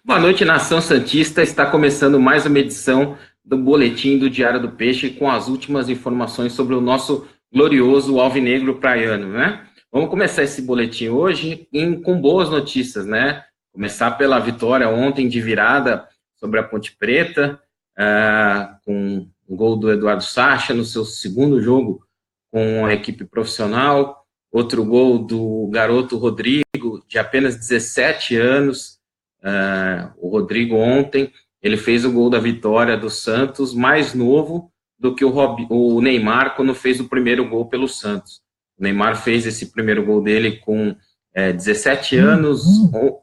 Boa noite, Nação Santista. Está começando mais uma edição do Boletim do Diário do Peixe com as últimas informações sobre o nosso glorioso alvinegro praiano, né? Vamos começar esse boletim hoje com boas notícias, né? Começar pela vitória ontem de virada sobre a Ponte Preta, com o gol do Eduardo Sacha no seu segundo jogo com a equipe profissional, outro gol do garoto Rodrigo, de apenas 17 anos. O Rodrigo ontem, ele fez o gol da vitória do Santos, mais novo do que o Neymar quando fez o primeiro gol pelo Santos. O Neymar fez esse primeiro gol dele com 17 anos,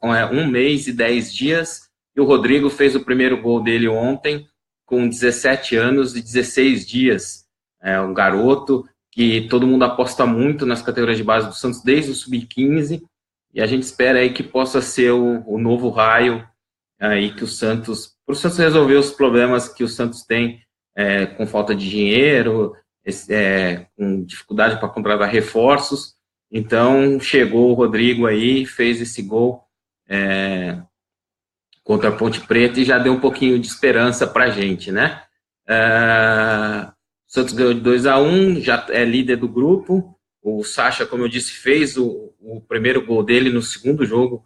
1 mês e 10 dias, e o Rodrigo fez o primeiro gol dele ontem com 17 anos e 16 dias. Um garoto que todo mundo aposta muito nas categorias de base do Santos desde o Sub-15, e a gente espera aí que possa ser o novo raio aí que o Santos, para o Santos resolver os problemas que o Santos tem com falta de dinheiro, com dificuldade para contratar reforços. Então chegou o Rodrigo aí, fez esse gol contra a Ponte Preta e já deu um pouquinho de esperança para a gente, né? O Santos ganhou de 2-1, já é líder do grupo. O Sacha, como eu disse, fez o primeiro gol dele no segundo jogo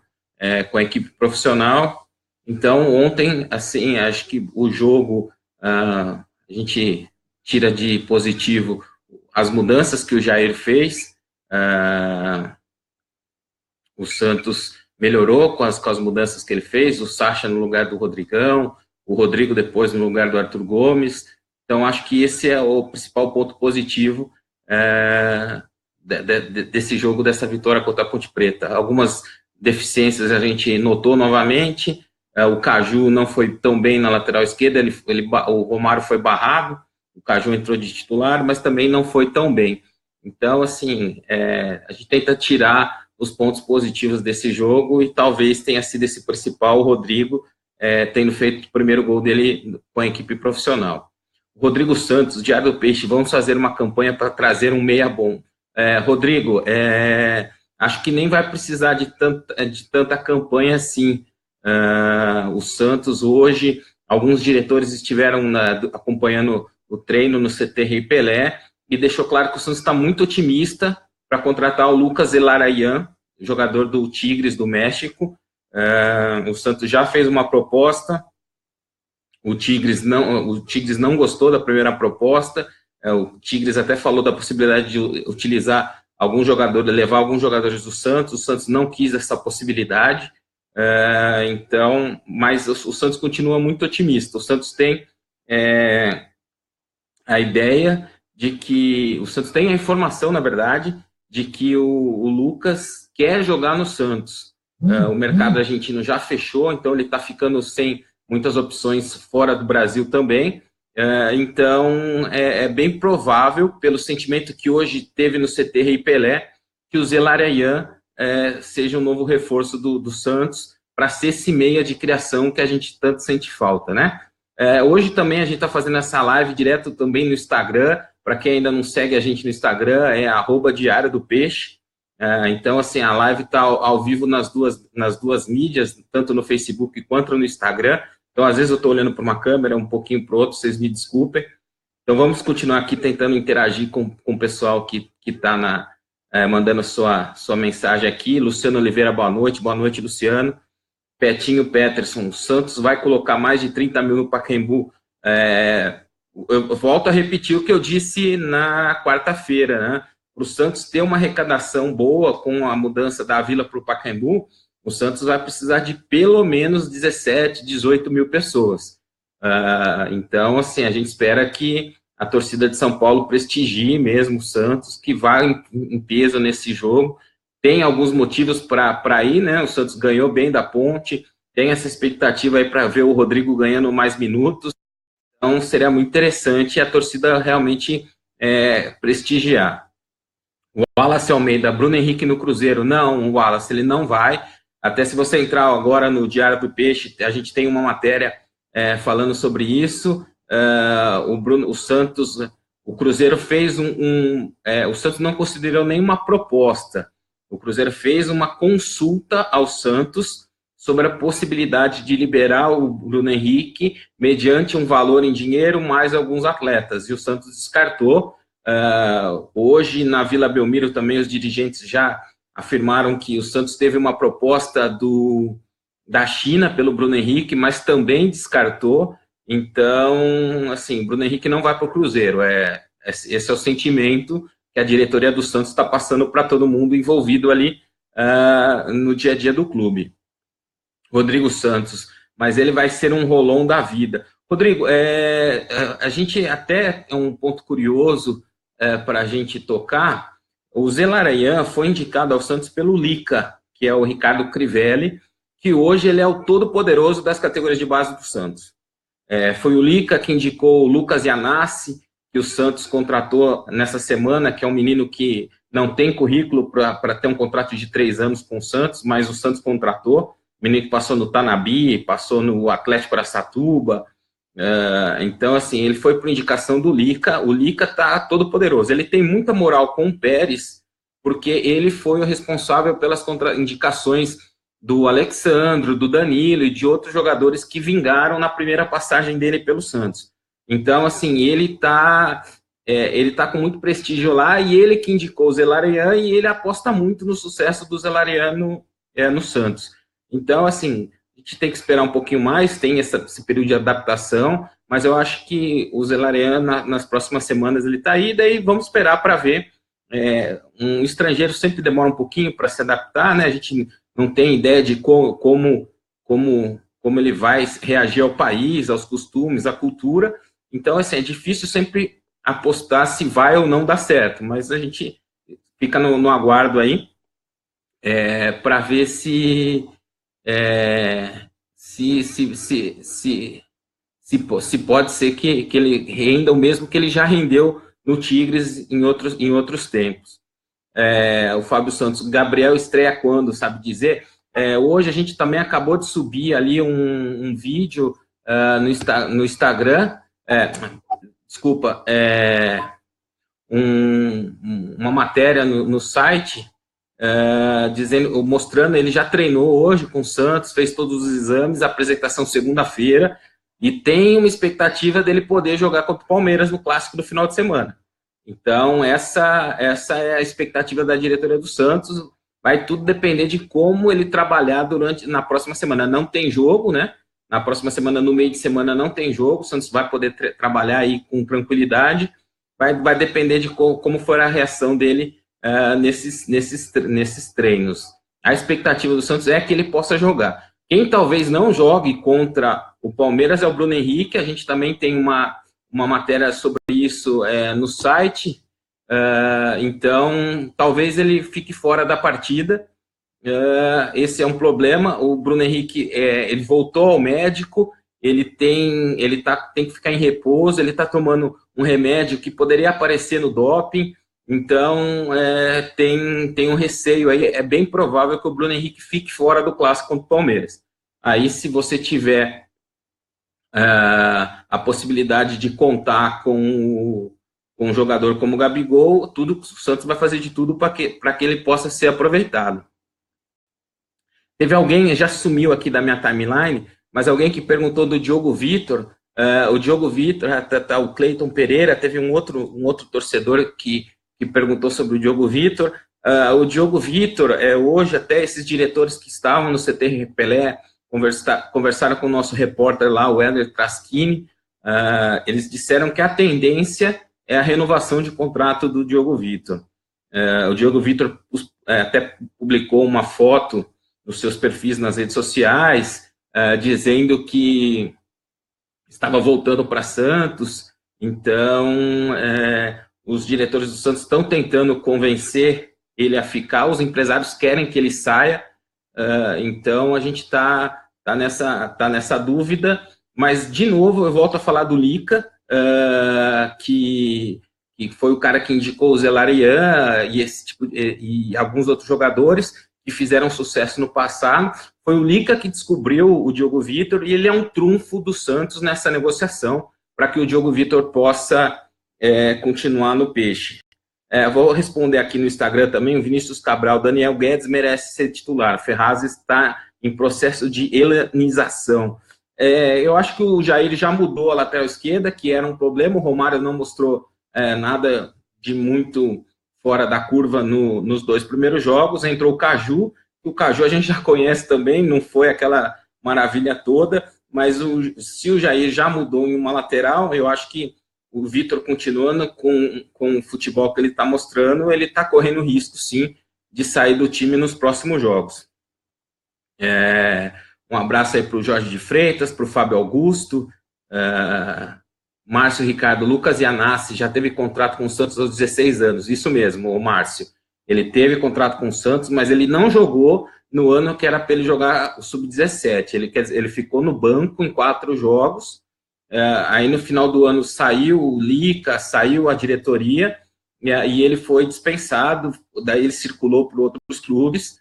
com a equipe profissional. Então, ontem, assim, acho que o jogo, a gente tira de positivo as mudanças que o Jair fez. O Santos melhorou com as mudanças que ele fez, o Sacha no lugar do Rodrigão, o Rodrigo depois no lugar do Arthur Gomes. Então, acho que esse é o principal ponto positivo desse jogo, dessa vitória contra a Ponte Preta. Algumas deficiências a gente notou novamente. O Caju não foi tão bem na lateral esquerda, o Romário foi barrado, o Caju entrou de titular, mas também não foi tão bem. Então, assim, a gente tenta tirar os pontos positivos desse jogo e talvez tenha sido esse principal, o Rodrigo, tendo feito o primeiro gol dele com a equipe profissional. O Rodrigo Santos, Diário do Peixe, vamos fazer uma campanha para trazer um meia bom. Rodrigo, acho que nem vai precisar de tanta campanha assim. O Santos hoje, alguns diretores estiveram acompanhando o treino no CT Rei Pelé e deixou claro que o Santos está muito otimista para contratar o Lucas Elarayan, jogador do Tigres do México. O Santos já fez uma proposta, o Tigres não gostou da primeira proposta. O Tigres até falou da possibilidade de utilizar algum jogador, levar alguns jogadores do Santos. O Santos não quis essa possibilidade. Então, mas o Santos continua muito otimista. O Santos tem a ideia de que o Santos tem a informação, na verdade, de que o Lucas quer jogar no Santos. O mercado argentino já fechou, então ele está ficando sem muitas opções fora do Brasil também. Então, é bem provável, pelo sentimento que hoje teve no CT Rei Pelé, que o Zelarayan seja um novo reforço do Santos para ser esse meia de criação que a gente tanto sente falta, né? Hoje também a gente está fazendo essa live direto também no Instagram. Para quem ainda não segue a gente no Instagram, é @Diário do Peixe. Então, assim, a live está ao vivo nas duas mídias, tanto no Facebook quanto no Instagram. Então, às vezes eu estou olhando para uma câmera, um pouquinho para o outro, vocês me desculpem. Então, vamos continuar aqui tentando interagir com o pessoal que está mandando sua mensagem aqui. Luciano Oliveira, boa noite, Luciano. Petinho Peterson, o Santos vai colocar mais de 30 mil no Pacaembu. Eu volto a repetir o que eu disse na quarta-feira, né? Para o Santos ter uma arrecadação boa com a mudança da Vila para o Pacaembu, o Santos vai precisar de pelo menos 17, 18 mil pessoas. Então, assim, a gente espera que a torcida de São Paulo prestigie mesmo o Santos, que vai em peso nesse jogo. Tem alguns motivos para ir, né? O Santos ganhou bem da Ponte, tem essa expectativa aí para ver o Rodrigo ganhando mais minutos. Então, seria muito interessante a torcida realmente prestigiar. O Wallace Almeida, Bruno Henrique no Cruzeiro. Não, o Wallace, ele não vai. Até se você entrar agora no Diário do Peixe, a gente tem uma matéria falando sobre isso. O Santos, o Cruzeiro fez o Santos não considerou nenhuma proposta. O Cruzeiro fez uma consulta ao Santos sobre a possibilidade de liberar o Bruno Henrique mediante um valor em dinheiro mais alguns atletas, e o Santos descartou. Hoje, na Vila Belmiro, também os dirigentes já afirmaram que o Santos teve uma proposta da China pelo Bruno Henrique, mas também descartou. Então, assim, Bruno Henrique não vai para o Cruzeiro. Esse é o sentimento que a diretoria do Santos está passando para todo mundo envolvido ali no dia a dia do clube. Rodrigo Santos, mas ele vai ser um Rolon da vida. Rodrigo, a gente até é um ponto curioso para a gente tocar. O Zelarayán foi indicado ao Santos pelo Lica, que é o Ricardo Crivelli, que hoje ele é o todo-poderoso das categorias de base do Santos. Foi o Lica que indicou o Lucas Yanassi, que o Santos contratou nessa semana, que é um menino que não tem currículo para ter um contrato de 3 anos com o Santos, mas o Santos contratou. Menino que passou no Tanabi, passou no Atlético Araçatuba. Então, assim, ele foi por indicação do Lica. O Lica tá todo poderoso. Ele tem muita moral com o Pérez, porque ele foi o responsável pelas contraindicações do Alexandro, do Danilo e de outros jogadores que vingaram na primeira passagem dele pelo Santos. Então, assim, ele tá com muito prestígio lá, e ele que indicou o Zelarayán, e ele aposta muito no sucesso do Zelarayán no Santos. Então, assim, a gente tem que esperar um pouquinho mais, tem esse período de adaptação, mas eu acho que o Zelarayán, nas próximas semanas, ele está aí, daí vamos esperar para ver. Um estrangeiro sempre demora um pouquinho para se adaptar, né? A gente não tem ideia de como ele vai reagir ao país, aos costumes, à cultura. Então, assim, é difícil sempre apostar se vai ou não dar certo, mas a gente fica no aguardo aí para ver se pode ser que ele renda o mesmo que ele já rendeu no Tigres em outros tempos. O Fábio Santos, Gabriel estreia quando, sabe dizer? Hoje a gente também acabou de subir ali um vídeo no Instagram, desculpa, uma matéria no site, mostrando, ele já treinou hoje com o Santos, fez todos os exames, apresentação segunda-feira, e tem uma expectativa dele poder jogar contra o Palmeiras no clássico do final de semana. Então, essa é a expectativa da diretoria do Santos. Vai tudo depender de como ele trabalhar na próxima semana. Não tem jogo, né? Na próxima semana, no meio de semana, não tem jogo. O Santos vai poder trabalhar aí com tranquilidade. Vai depender de como for a reação dele nesses treinos. A expectativa do Santos é que ele possa jogar. Quem talvez não jogue contra o Palmeiras é o Bruno Henrique. A gente também tem uma matéria sobre isso no site. Então, talvez ele fique fora da partida. Esse é um problema. O Bruno Henrique ele voltou ao médico. Ele tem que ficar em repouso. Ele está tomando um remédio que poderia aparecer no doping. Então, tem um receio aí. É bem provável que o Bruno Henrique fique fora do clássico contra o Palmeiras. Aí, se você tiver a possibilidade de contar com um jogador como o Gabigol, o Santos vai fazer de tudo para que ele possa ser aproveitado. Teve alguém, já sumiu aqui da minha timeline, mas alguém que perguntou do Diogo Vitor. O Diogo Vitor, o Cleiton Pereira, teve um outro torcedor que perguntou sobre o Diogo Vitor. O Diogo Vitor, hoje até esses diretores que estavam no CT Pelé conversaram com o nosso repórter lá, o Éder Traschini. Eles disseram que a tendência é a renovação de contrato do Diogo Vitor. O Diogo Vitor até publicou uma foto nos seus perfis nas redes sociais, dizendo que estava voltando para Santos. Então, os diretores do Santos estão tentando convencer ele a ficar, os empresários querem que ele saia. Então, a gente está nessa dúvida, mas, de novo, eu volto a falar do Lica, que foi o cara que indicou o Zelarayán e alguns outros jogadores que fizeram sucesso no passado. Foi o Lica que descobriu o Diogo Vitor, e ele é um trunfo do Santos nessa negociação para que o Diogo Vitor possa continuar no Peixe. Vou responder aqui no Instagram também, o Vinícius Cabral, Daniel Guedes merece ser titular, Ferraz está em processo de helenização. Eu acho que o Jair já mudou a lateral esquerda, que era um problema. O Romário não mostrou nada de muito fora da curva nos 2 primeiros jogos. Entrou o Caju a gente já conhece também, não foi aquela maravilha toda, mas se o Jair já mudou em uma lateral, eu acho que o Vitor, continuando com o futebol que ele está mostrando, ele está correndo risco, sim, de sair do time nos próximos jogos. Um abraço aí para o Jorge de Freitas, para o Fábio Augusto, Márcio Ricardo, Lucas Iannassi já teve contrato com o Santos aos 16 anos, isso mesmo, o Márcio. Ele teve contrato com o Santos, mas ele não jogou no ano que era para ele jogar o Sub-17. Ele ficou no banco em 4 jogos, aí no final do ano saiu o Lica, saiu a diretoria, e ele foi dispensado, daí ele circulou por outros clubes,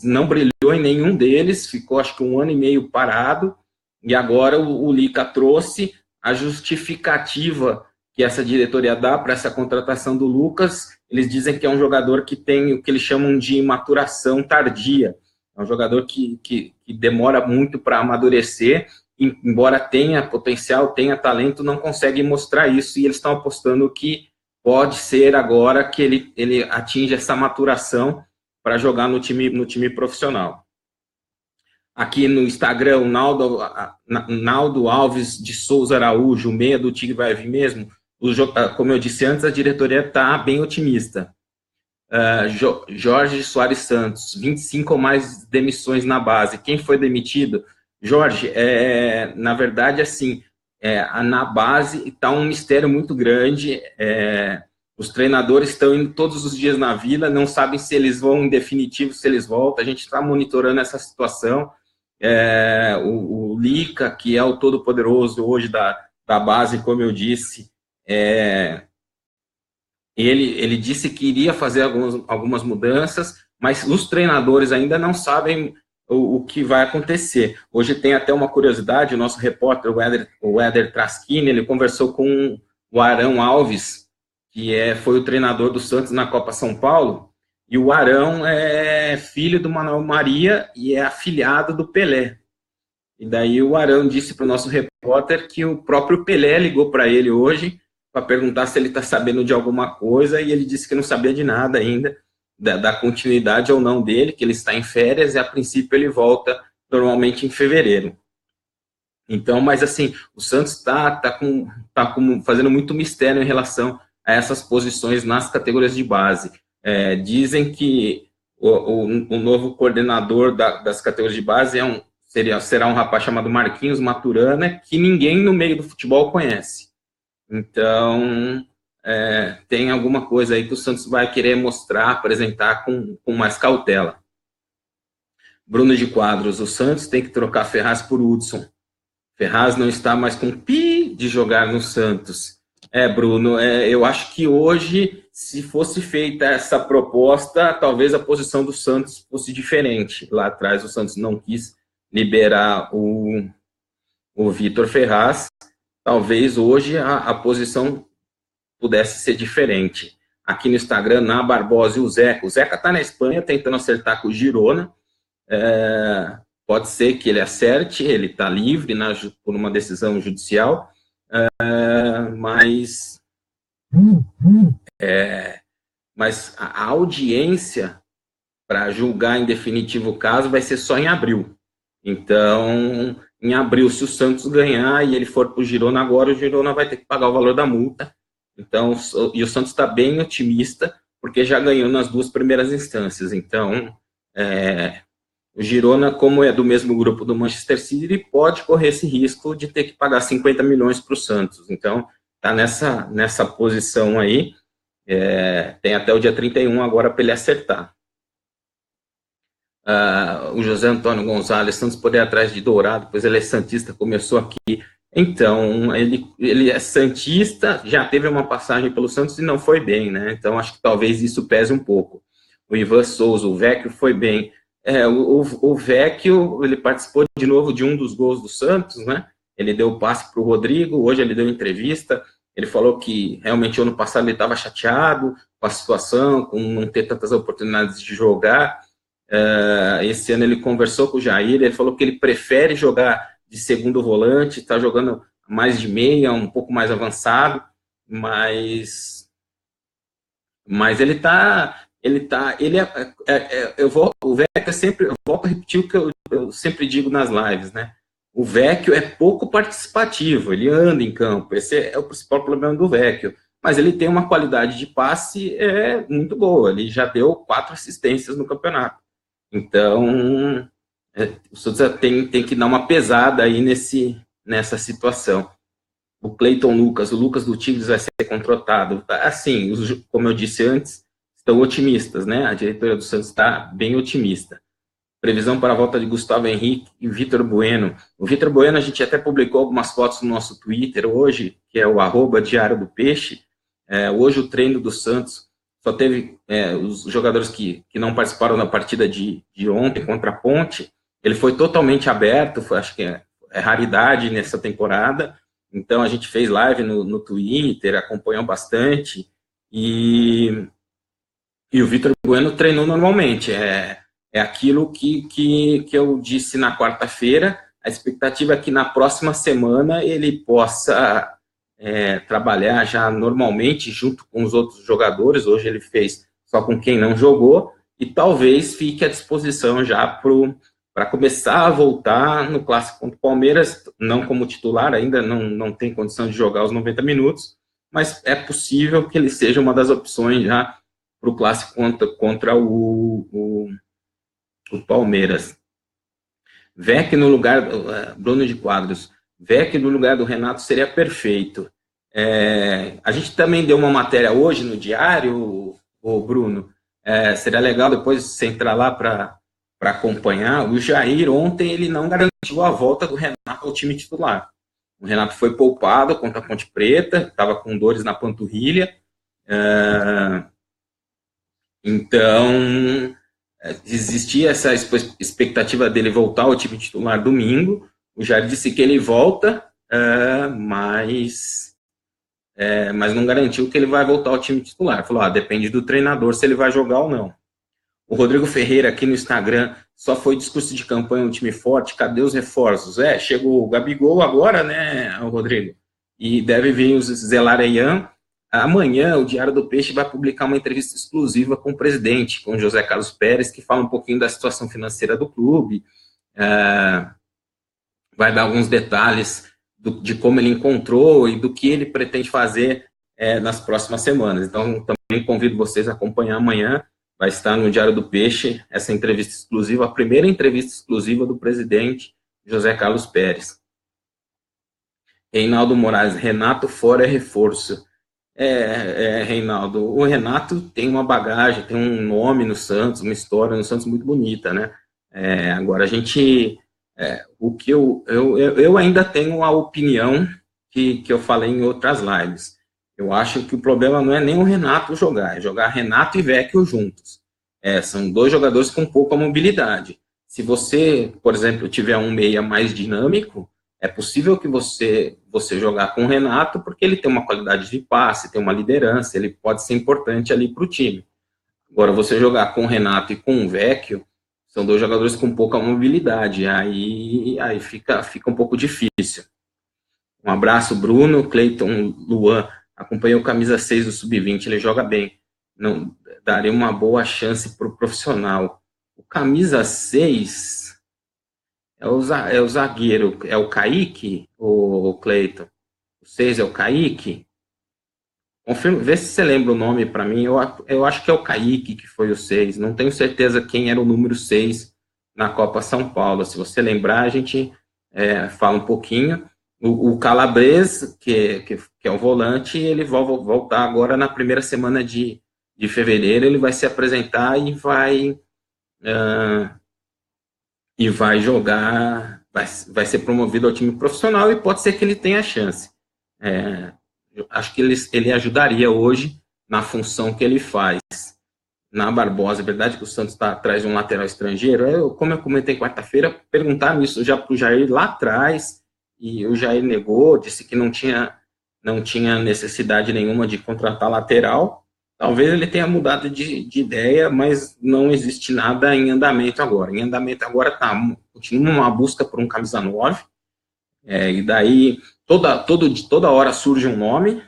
não brilhou em nenhum deles, ficou acho que 1 ano e meio parado, e agora o Lica trouxe a justificativa que essa diretoria dá para essa contratação do Lucas. Eles dizem que é um jogador que tem o que eles chamam de maturação tardia, é um jogador que demora muito para amadurecer, embora tenha potencial, tenha talento, não consegue mostrar isso, e eles estão apostando que pode ser agora que ele atinge essa maturação para jogar no time profissional. Aqui no Instagram, o Naldo Alves de Souza Araújo, o meia do Tigre vai vir mesmo. Como eu disse antes, a diretoria está bem otimista. Jorge Soares Santos, 25 ou mais demissões na base. Quem foi demitido? Jorge, na verdade, assim, na base está um mistério muito grande. Os treinadores estão indo todos os dias na vila, não sabem se eles vão em definitivo, se eles voltam. A gente está monitorando essa situação. O Lica, que é o todo-poderoso hoje da base, como eu disse, ele disse que iria fazer algumas mudanças, mas os treinadores ainda não sabem o que vai acontecer. Hoje tem até uma curiosidade, o nosso repórter, o Éder Traschini, ele conversou com o Arão Alves, que foi o treinador do Santos na Copa São Paulo, e o Arão é filho do Manuel Maria e é afilhado do Pelé. E daí o Arão disse para o nosso repórter que o próprio Pelé ligou para ele hoje para perguntar se ele está sabendo de alguma coisa, e ele disse que não sabia de nada ainda, da continuidade ou não dele, que ele está em férias, e a princípio ele volta normalmente em fevereiro. Então, mas assim, o Santos está fazendo muito mistério em relação a essas posições nas categorias de base. Dizem que o novo coordenador das categorias de base será um rapaz chamado Marquinhos Maturana, que ninguém no meio do futebol conhece. Então, tem alguma coisa aí que o Santos vai querer mostrar, apresentar com mais cautela. Bruno de Quadros, o Santos tem que trocar Ferraz por Hudson. Ferraz não está mais com de jogar no Santos. Bruno, eu acho que hoje, se fosse feita essa proposta, talvez a posição do Santos fosse diferente. Lá atrás o Santos não quis liberar o Vitor Ferraz. Talvez hoje a posição pudesse ser diferente. Aqui no Instagram, na Barbosa e o Zeca. O Zeca está na Espanha tentando acertar com o Girona. Pode ser que ele acerte, ele está livre por uma decisão judicial, mas a audiência para julgar em definitivo o caso vai ser só em abril. Então, em abril, se o Santos ganhar e ele for para o Girona agora, o Girona vai ter que pagar o valor da multa. Então, e o Santos está bem otimista, porque já ganhou nas 2 primeiras instâncias. Então, o Girona, como é do mesmo grupo do Manchester City, pode correr esse risco de ter que pagar 50 milhões para o Santos. Então, está nessa posição aí. Tem até o dia 31 agora para ele acertar. O José Antônio Gonzalez, Santos poder ir atrás de Dourado, pois ele é santista, começou aqui. Então, ele é santista, já teve uma passagem pelo Santos e não foi bem, né? Então, acho que talvez isso pese um pouco. O Ivan Souza, o Vecchio foi bem. O Vecchio, ele participou de novo de um dos gols do Santos, né? Ele deu o passe para o Rodrigo, hoje ele deu entrevista, ele falou que realmente ano passado ele estava chateado com a situação, com não ter tantas oportunidades de jogar, Esse ano ele conversou com o Jair, ele falou que ele prefere jogar de segundo volante, está jogando mais de meia, um pouco mais avançado, mas o Vecchio sempre, eu volto a repetir o que eu sempre digo nas lives, né? O Vecchio é pouco participativo, ele anda em campo, esse é o principal problema do Vecchio, mas ele tem uma qualidade de passe muito boa, ele já deu 4 assistências no campeonato. Então, o Souza tem que dar uma pesada aí nessa situação. O Cleiton Lucas, o Lucas do Tigres vai ser contratado. Assim, como eu disse antes, estão otimistas, né? A diretoria do Santos está bem otimista. Previsão para a volta de Gustavo Henrique e Vitor Bueno. O Vitor Bueno, a gente até publicou algumas fotos no nosso Twitter hoje, que é o @Diário do Peixe. Hoje o treino do Santos só teve os jogadores que não participaram da partida de ontem contra a Ponte. Ele foi totalmente aberto, acho que é raridade nessa temporada. Então a gente fez live no Twitter, acompanhou bastante, e o Vitor Bueno treinou normalmente. É aquilo que eu disse na quarta-feira. A expectativa é que na próxima semana ele possa trabalhar já normalmente junto com os outros jogadores. Hoje ele fez só com quem não jogou, e talvez fique à disposição já para começar a voltar no clássico contra o Palmeiras, não como titular, ainda não tem condição de jogar os 90 minutos, mas é possível que ele seja uma das opções já para o clássico contra o Palmeiras. Vecchio no lugar, Bruno de Quadros, Vecchio no lugar do Renato seria perfeito. A gente também deu uma matéria hoje no Diário, o Bruno, seria legal depois você entrar lá para acompanhar. O Jair ontem ele não garantiu a volta do Renato ao time titular. O Renato foi poupado contra a Ponte Preta, estava com dores na panturrilha, então existia essa expectativa dele voltar ao time titular domingo. O Jair disse que ele volta, mas não garantiu que ele vai voltar ao time titular. Falou, depende do treinador se ele vai jogar ou não. O Rodrigo Ferreira aqui no Instagram, só foi discurso de campanha um time forte, cadê os reforços? Chegou o Gabigol agora, né, Rodrigo? E deve vir o Zelarayán. Amanhã o Diário do Peixe vai publicar uma entrevista exclusiva com o presidente, com o José Carlos Pérez, que fala um pouquinho da situação financeira do clube, vai dar alguns detalhes de como ele encontrou e do que ele pretende fazer nas próximas semanas. Então, também convido vocês a acompanhar amanhã. Vai estar no Diário do Peixe essa entrevista exclusiva, a primeira entrevista exclusiva do presidente José Carlos Pérez. Reinaldo Moraes, Renato fora é reforço. Reinaldo, o Renato tem uma bagagem, tem um nome no Santos, uma história no Santos muito bonita, né? Agora a gente, o que eu ainda tenho a opinião que eu falei em outras lives. Eu acho que o problema não é nem o Renato jogar, é jogar Renato e Vecchio juntos. São dois jogadores com pouca mobilidade. Se você, por exemplo, tiver um meia mais dinâmico, é possível que você jogar com o Renato, porque ele tem uma qualidade de passe, tem uma liderança, ele pode ser importante ali para o time. Agora, você jogar com o Renato e com o Vecchio, são dois jogadores com pouca mobilidade, aí fica um pouco difícil. Um abraço, Bruno, Cleiton, Luan, acompanhou o camisa 6 do Sub-20, ele joga bem, não daria uma boa chance para o profissional. O camisa 6... É o zagueiro, é o Kaique, o Cleiton? O 6 é o Kaique? Confirma, vê se você lembra o nome para mim. Eu acho que é o Kaique que foi o 6. Não tenho certeza quem era o número 6 na Copa São Paulo. Se você lembrar, a gente fala um pouquinho. O Calabres, que é o volante, ele vai voltar agora na primeira semana de fevereiro. Ele vai se apresentar e vai jogar, vai ser promovido ao time profissional, e pode ser que ele tenha chance. Acho que ele ajudaria hoje na função que ele faz. Na Barbosa, é verdade que o Santos está atrás de um lateral estrangeiro? Como eu comentei quarta-feira, perguntaram isso já para o Jair lá atrás, e o Jair negou, disse que não tinha necessidade nenhuma de contratar lateral, Talvez ele tenha mudado de ideia, mas não existe nada em andamento agora. Em andamento agora continua uma busca por um camisa 9, e daí toda hora surge um nome.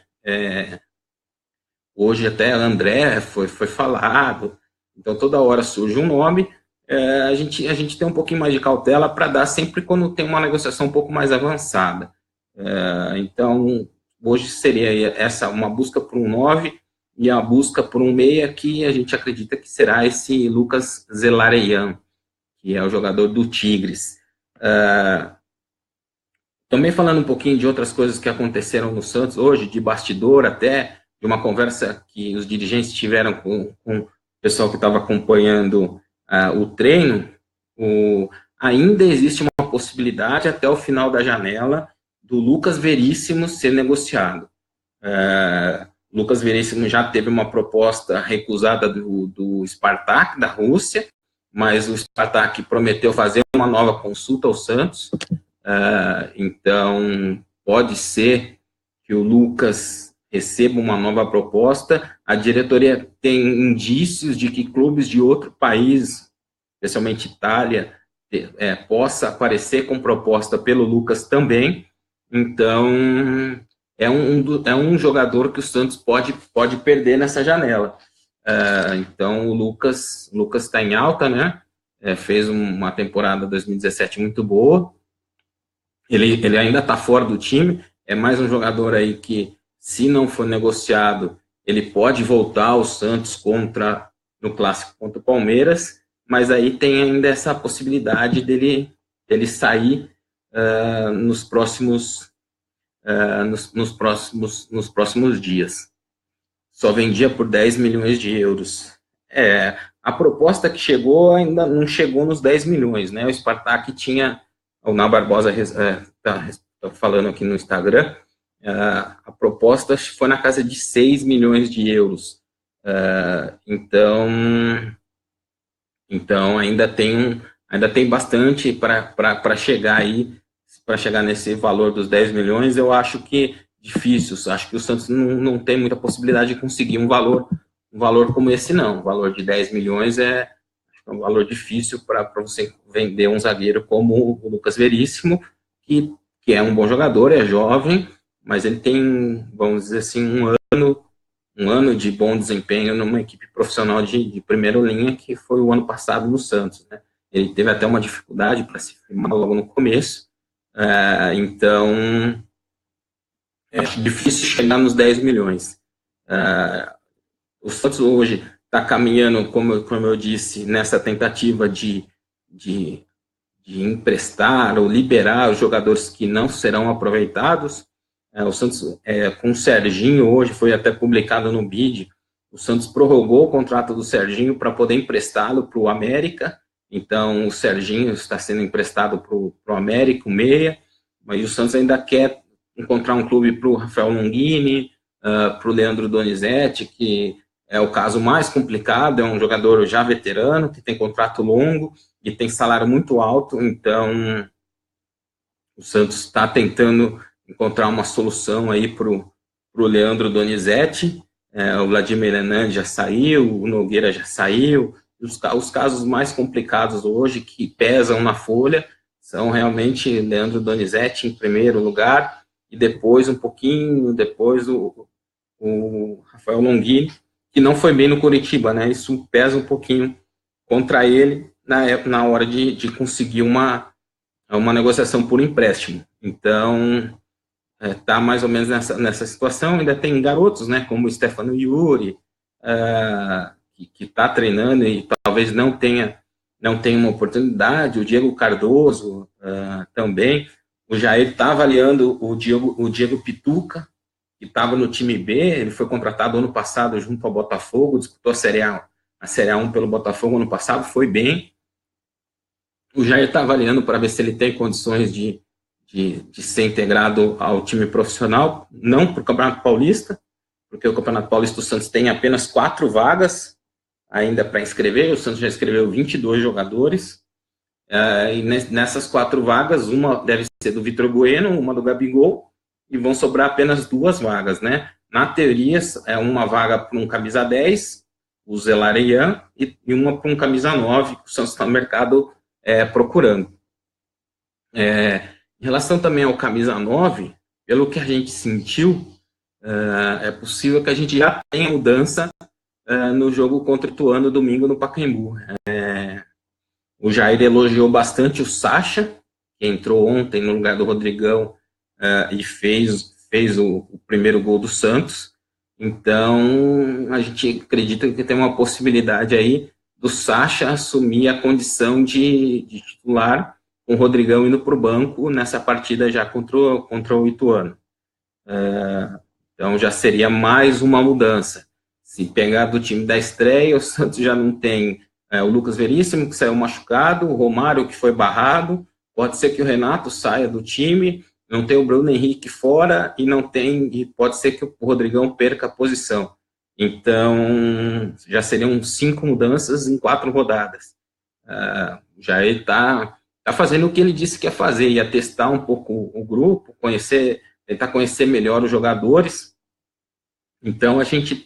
Hoje até André foi falado, então toda hora surge um nome. A gente tem um pouquinho mais de cautela para dar sempre quando tem uma negociação um pouco mais avançada. Então, hoje seria uma busca por um 9 e a busca por um meia, que a gente acredita que será esse Lucas Zelarayán, que é o jogador do Tigres. Também falando um pouquinho de outras coisas que aconteceram no Santos hoje, de bastidor até, de uma conversa que os dirigentes tiveram com o pessoal que estava acompanhando o treino, ainda existe uma possibilidade até o final da janela do Lucas Veríssimo ser negociado. Lucas Veríssimo já teve uma proposta recusada do Spartak, da Rússia, mas o Spartak prometeu fazer uma nova consulta ao Santos. Então, pode ser que o Lucas receba uma nova proposta. A diretoria tem indícios de que clubes de outro país, especialmente Itália, possa aparecer com proposta pelo Lucas também. Então, é um jogador que o Santos pode perder nessa janela. Então, o Lucas está em alta, né? Fez uma temporada 2017 muito boa. Ele ainda está fora do time, é mais um jogador aí que, se não for negociado, ele pode voltar ao Santos no clássico contra o Palmeiras, mas aí tem ainda essa possibilidade dele sair nos próximos dias. Só vendia por 10 milhões de euros. A proposta que chegou ainda não chegou nos 10 milhões, né? O Spartak tinha... O Ná Barbosa está falando aqui no Instagram, a proposta foi na casa de 6 milhões de euros. Então ainda tem bastante para chegar aí, para chegar nesse valor dos 10 milhões. Eu acho que difícil, acho que o Santos não tem muita possibilidade de conseguir um valor como esse, não. O valor de 10 milhões é um valor difícil para você vender um zagueiro como o Lucas Veríssimo, que é um bom jogador, é jovem, mas ele tem, vamos dizer assim, um ano de bom desempenho numa equipe profissional de primeira linha, que foi o ano passado no Santos, né? Ele teve até uma dificuldade para se firmar logo no começo, então é difícil chegar nos 10 milhões. O Santos hoje está caminhando, como eu disse, nessa tentativa de emprestar ou liberar os jogadores que não serão aproveitados. O Santos, com o Serginho, hoje foi até publicado no BID, o Santos prorrogou o contrato do Serginho para poder emprestá-lo para o América. Então, o Serginho está sendo emprestado para o América, o meia, mas o Santos ainda quer encontrar um clube para o Rafael Longini, para o Leandro Donizete, que é o caso mais complicado, é um jogador já veterano, que tem contrato longo e tem salário muito alto. Então o Santos está tentando encontrar uma solução aí para o Leandro Donizete. O Vladimir Hernandes já saiu, o Nogueira já saiu. Os casos mais complicados hoje, que pesam na folha, são realmente Leandro Donizete em primeiro lugar, e depois, um pouquinho depois, o Rafael Longini, que não foi bem no Coritiba, né? Isso pesa um pouquinho contra ele na hora de conseguir uma negociação por empréstimo. Então, está mais ou menos nessa situação. Ainda tem garotos, né, como o Stefano Yuri, que está treinando e talvez não tenha uma oportunidade. O Diego Cardoso também. O Jair está avaliando o Diego Pituca, que estava no time B, ele foi contratado ano passado junto ao Botafogo, disputou a Série A1 pelo Botafogo ano passado, foi bem. O Jair está avaliando para ver se ele tem condições de ser integrado ao time profissional, não para o Campeonato Paulista, porque o Campeonato Paulista do Santos tem apenas 4 vagas ainda para inscrever, o Santos já inscreveu 22 jogadores, e nessas 4 vagas, uma deve ser do Vitor Bueno, uma do Gabigol, e vão sobrar apenas 2 vagas, né? Na teoria, é uma vaga para um camisa 10, o Zelarian, e uma para um camisa 9, que o Santos está no mercado procurando. Em relação também ao camisa 9, pelo que a gente sentiu, é possível que a gente já tenha mudança no jogo contra o Ituano domingo no Pacaembu. O Jair elogiou bastante o Sacha, que entrou ontem no lugar do Rodrigão e fez o primeiro gol do Santos. Então, a gente acredita que tem uma possibilidade aí do Sacha assumir a condição de titular, com o Rodrigão indo para o banco nessa partida já contra o Ituano. Então, já seria mais uma mudança. Se pegar do time da estreia, o Santos já não tem o Lucas Veríssimo, que saiu machucado, o Romário, que foi barrado, pode ser que o Renato saia do time, não tem o Bruno Henrique fora e pode ser que o Rodrigão perca a posição. Então, já seriam 5 mudanças em 4 rodadas. Já ele está fazendo o que ele disse que ia fazer, ia testar um pouco o grupo, tentar conhecer melhor os jogadores. Então, a gente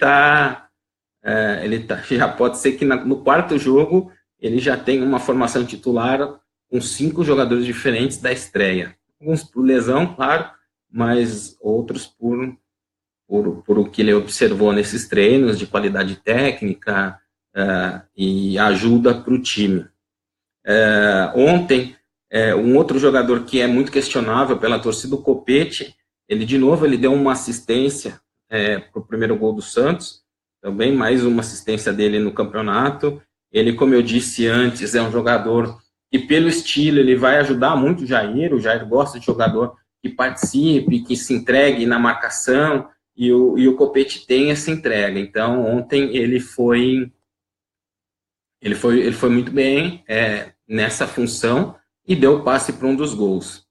já pode ser que no 4º jogo ele já tenha uma formação titular com 5 jogadores diferentes da estreia. Alguns por lesão, claro, mas outros por o que ele observou nesses treinos de qualidade técnica e ajuda para o time. Ontem, um outro jogador que é muito questionável pela torcida, o Copete, ele deu uma assistência para o primeiro gol do Santos, também mais uma assistência dele no campeonato. Ele, como eu disse antes, é um jogador que pelo estilo ele vai ajudar muito o Jair gosta de jogador que participe, que se entregue na marcação, e o Copete tem essa entrega. Então, ontem ele foi muito bem nessa função e deu passe para um dos gols.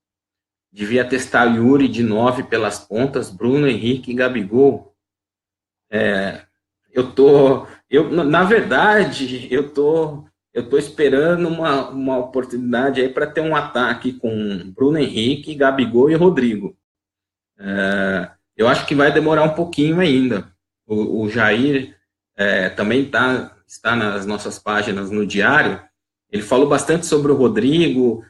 Devia testar o Yuri de 9 pelas pontas, Bruno Henrique e Gabigol. Na verdade, eu tô esperando uma oportunidade aí para ter um ataque com Bruno Henrique, Gabigol e Rodrigo. Eu acho que vai demorar um pouquinho ainda. O Jair também está nas nossas páginas no Diário. Ele falou bastante sobre o Rodrigo,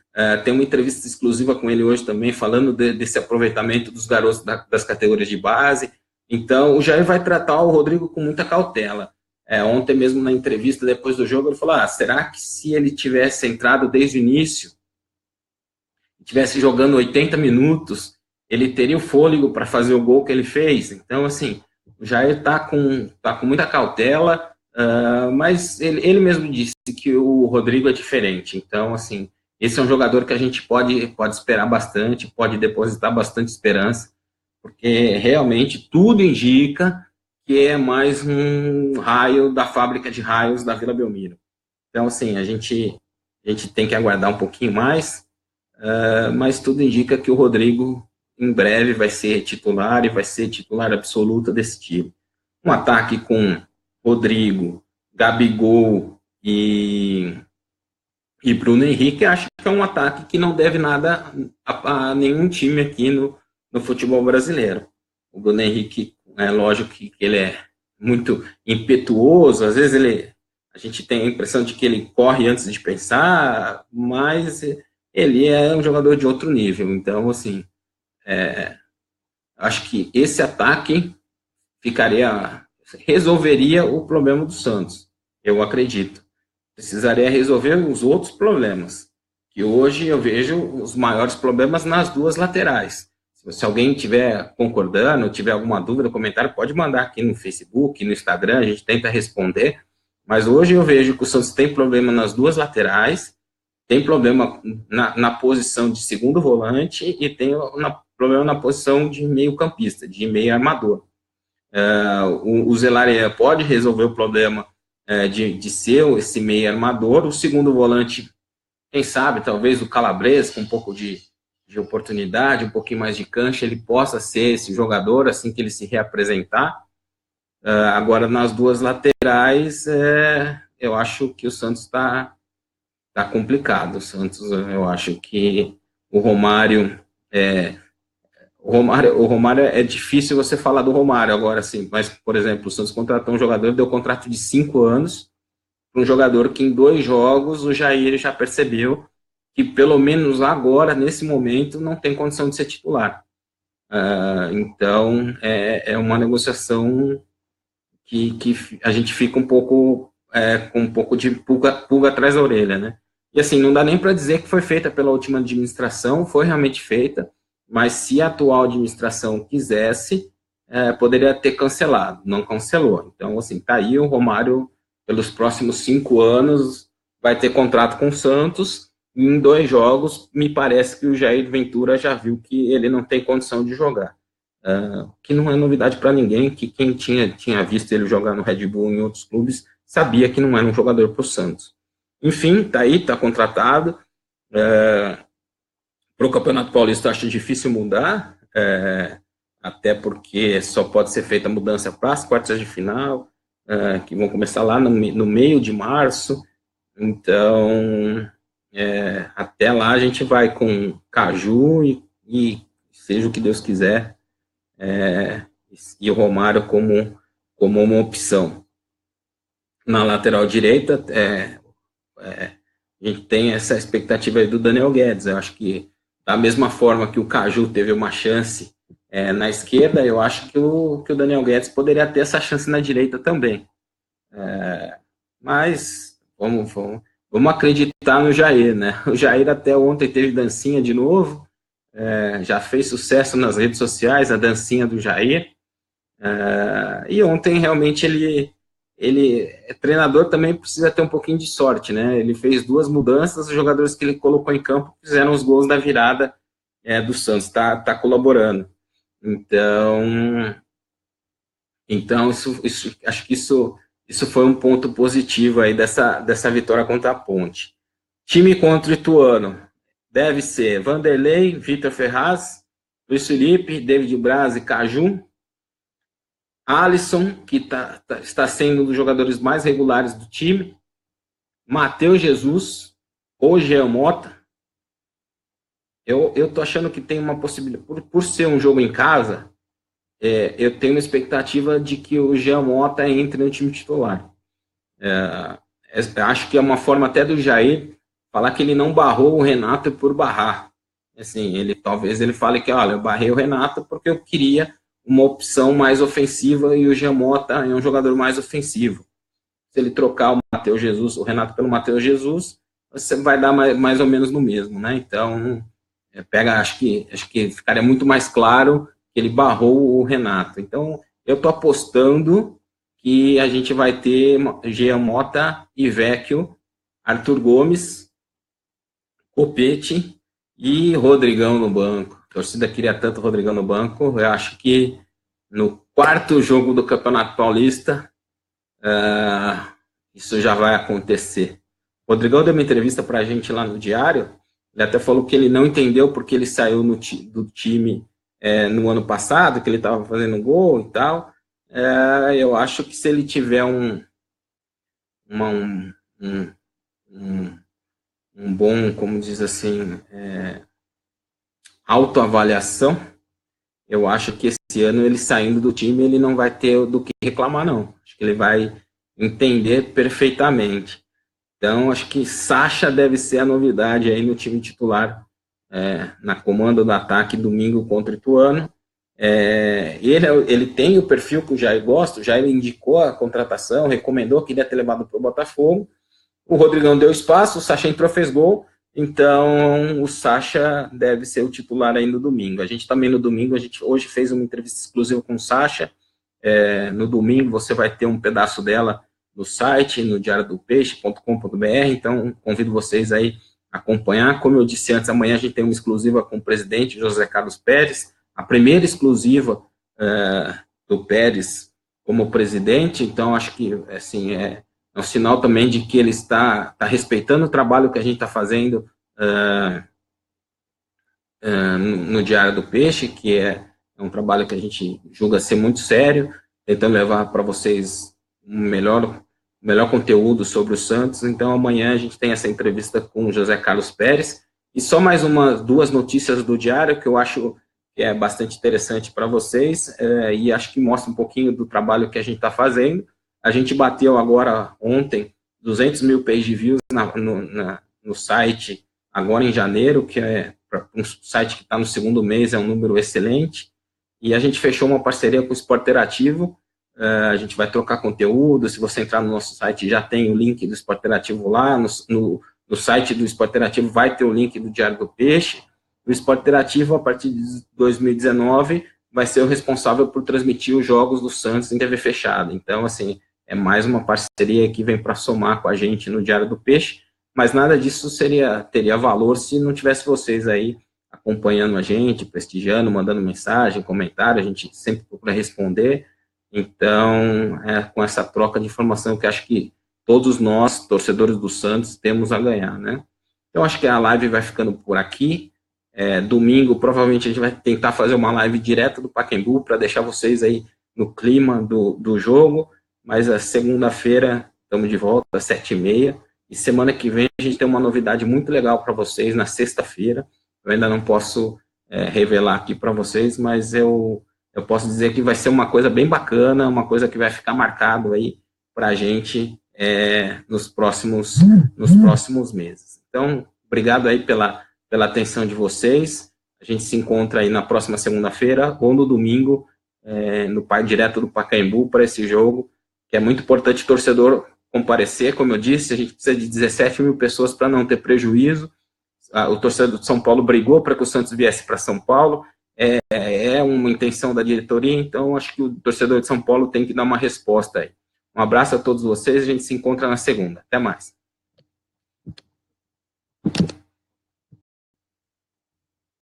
tem uma entrevista exclusiva com ele hoje também, falando desse aproveitamento dos garotos das categorias de base. Então, o Jair vai tratar o Rodrigo com muita cautela. Ontem mesmo na entrevista, depois do jogo, ele falou, será que se ele tivesse entrado desde o início, tivesse jogando 80 minutos, ele teria o fôlego para fazer o gol que ele fez? Então, assim, o Jair está com muita cautela, mas ele mesmo disse que o Rodrigo é diferente. Então, assim, esse é um jogador que a gente pode esperar bastante, pode depositar bastante esperança, porque realmente tudo indica que é mais um raio da fábrica de raios da Vila Belmiro. Então, assim, a gente tem que aguardar um pouquinho mais, mas tudo indica que o Rodrigo, em breve, vai ser titular e vai ser titular absoluta desse time. Um ataque com Rodrigo, Gabigol e Bruno Henrique, acho que é um ataque que não deve nada a nenhum time aqui no futebol brasileiro. O Bruno Henrique, lógico que ele é muito impetuoso, às vezes a gente tem a impressão de que ele corre antes de pensar, mas ele é um jogador de outro nível. Então, assim, acho que esse ataque resolveria o problema do Santos, eu acredito. Precisaria resolver os outros problemas, que hoje eu vejo os maiores problemas nas 2 laterais. Se alguém estiver concordando, tiver alguma dúvida, comentário, pode mandar aqui no Facebook, no Instagram, a gente tenta responder. Mas hoje eu vejo que o Santos tem problema nas 2 laterais, tem problema na posição de segundo volante e tem problema na posição de meio campista, de meio armador. O Zelarian pode resolver o problema de ser esse meio armador. O segundo volante, quem sabe, talvez o Calabres, com um pouco de oportunidade, um pouquinho mais de cancha, ele possa ser esse jogador assim que ele se reapresentar. Agora, nas 2 laterais, eu acho que o Santos está complicado. O Santos, eu acho que o Romário O Romário é difícil você falar do Romário agora, assim, mas, por exemplo, o Santos contratou um jogador, deu contrato de 5 anos, para um jogador que em 2 jogos o Jair já percebeu que, pelo menos agora, nesse momento, não tem condição de ser titular. Então, é uma negociação que a gente fica um pouco com um pouco de pulga atrás da orelha, né? E assim, não dá nem para dizer que foi feita pela última administração, foi realmente feita, mas se a atual administração quisesse, poderia ter cancelado, não cancelou. Então, assim, tá aí o Romário, pelos próximos 5 anos, vai ter contrato com o Santos, e em 2 jogos, me parece que o Jair Ventura já viu que ele não tem condição de jogar. Que não é novidade para ninguém, que quem tinha visto ele jogar no Red Bull em outros clubes, sabia que não era um jogador para o Santos. Enfim, tá aí, tá contratado. Para o Campeonato Paulista, eu acho difícil mudar, até porque só pode ser feita a mudança para as quartas de final, que vão começar lá no meio de março. Então, até lá a gente vai com Caju e seja o que Deus quiser, e o Romário como uma opção. Na lateral direita, a gente tem essa expectativa aí do Daniel Guedes. Eu acho que, da mesma forma que o Caju teve uma chance na esquerda, eu acho que o Daniel Guedes poderia ter essa chance na direita também. Mas vamos acreditar no Jair, né? O Jair até ontem teve dancinha de novo, já fez sucesso nas redes sociais, a dancinha do Jair. E ontem realmente treinador também precisa ter um pouquinho de sorte, né? Ele fez 2 mudanças, os jogadores que ele colocou em campo fizeram os gols da virada do Santos, tá colaborando. Então acho que isso foi um ponto positivo aí dessa vitória contra a Ponte. Time contra o Ituano deve ser Vanderlei, Vitor Ferraz, Luiz Felipe, David Braz e Caju, Alisson, que está sendo um dos jogadores mais regulares do time, Matheus Jesus ou Jean Mota. Eu tô achando que tem uma possibilidade, por ser um jogo em casa, eu tenho uma expectativa de que o Jean Mota entre no time titular. Acho que é uma forma até do Jair falar que ele não barrou o Renato por barrar. Assim, talvez ele fale que, olha, eu barrei o Renato porque eu queria uma opção mais ofensiva e o Jean Mota é um jogador mais ofensivo. Se ele trocar o Renato pelo Matheus Jesus, você vai dar mais ou menos no mesmo, né? Então, acho que ficaria muito mais claro que ele barrou o Renato. Então, eu estou apostando que a gente vai ter Jean Mota, Ivecchio, Arthur Gomes, Copete e Rodrigão no banco. A torcida queria tanto o Rodrigão no banco, eu acho que no 4º jogo do Campeonato Paulista, isso já vai acontecer. O Rodrigão deu uma entrevista para a gente lá no Diário, ele até falou que ele não entendeu porque ele saiu do time no ano passado, que ele estava fazendo gol e tal. Eu acho que se ele tiver um bom, como diz assim, autoavaliação, eu acho que esse ano ele saindo do time, ele não vai ter do que reclamar, não. Acho que ele vai entender perfeitamente. Então, acho que Sacha deve ser a novidade aí no time titular, na comando do ataque domingo contra o Ituano. Ele tem o perfil que o Jair gosta, o Jair indicou a contratação, recomendou que ele ia ter levado para o Botafogo. O Rodrigão deu espaço, o Sacha entrou, fez gol. Então, o Sacha deve ser o titular aí no domingo. A gente também no domingo, a gente hoje fez uma entrevista exclusiva com o Sacha. No domingo você vai ter um pedaço dela no site, no diariodopeixe.com.br. Então, convido vocês aí a acompanhar. Como eu disse antes, amanhã a gente tem uma exclusiva com o presidente José Carlos Pérez, a primeira exclusiva do Pérez como presidente. Então, acho que assim, é um sinal também de que ele está respeitando o trabalho que a gente está fazendo no Diário do Peixe, que é um trabalho que a gente julga ser muito sério, tentando levar para vocês um melhor conteúdo sobre o Santos. Então, amanhã a gente tem essa entrevista com o José Carlos Pérez. E só mais 2 notícias do Diário que eu acho que é bastante interessante para vocês, e acho que mostra um pouquinho do trabalho que a gente está fazendo. A gente bateu agora, ontem, 200 mil page views no site, agora em janeiro, que é um site que está no segundo mês, é um número excelente, e a gente fechou uma parceria com o Sport Interativo. A gente vai trocar conteúdo. Se você entrar no nosso site, já tem o link do Sport Interativo lá, no site do Sport Interativo vai ter o link do Diário do Peixe. O Sport Interativo, a partir de 2019, vai ser o responsável por transmitir os jogos do Santos em TV fechada. Então, assim, é mais uma parceria que vem para somar com a gente no Diário do Peixe, mas nada disso teria valor se não tivesse vocês aí acompanhando a gente, prestigiando, mandando mensagem, comentário, a gente sempre procura responder. Então, com essa troca de informação que acho que todos nós, torcedores do Santos, temos a ganhar, né? Então, acho que a live vai ficando por aqui. Domingo, provavelmente, a gente vai tentar fazer uma live direto do Pacaembu para deixar vocês aí no clima do jogo, mas a segunda-feira estamos de volta às 7h30, e semana que vem a gente tem uma novidade muito legal para vocês na sexta-feira. Eu ainda não posso revelar aqui para vocês, mas eu posso dizer que vai ser uma coisa bem bacana, uma coisa que vai ficar marcado aí para a gente nos próximos meses. Então, obrigado aí pela atenção de vocês. A gente se encontra aí na próxima segunda-feira ou no domingo, no direto do Pacaembu, para esse jogo, que é muito importante o torcedor comparecer. Como eu disse, a gente precisa de 17 mil pessoas para não ter prejuízo. O torcedor de São Paulo brigou para que o Santos viesse para São Paulo. É uma intenção da diretoria, então acho que o torcedor de São Paulo tem que dar uma resposta aí. Um abraço a todos vocês, a gente se encontra na segunda. Até mais.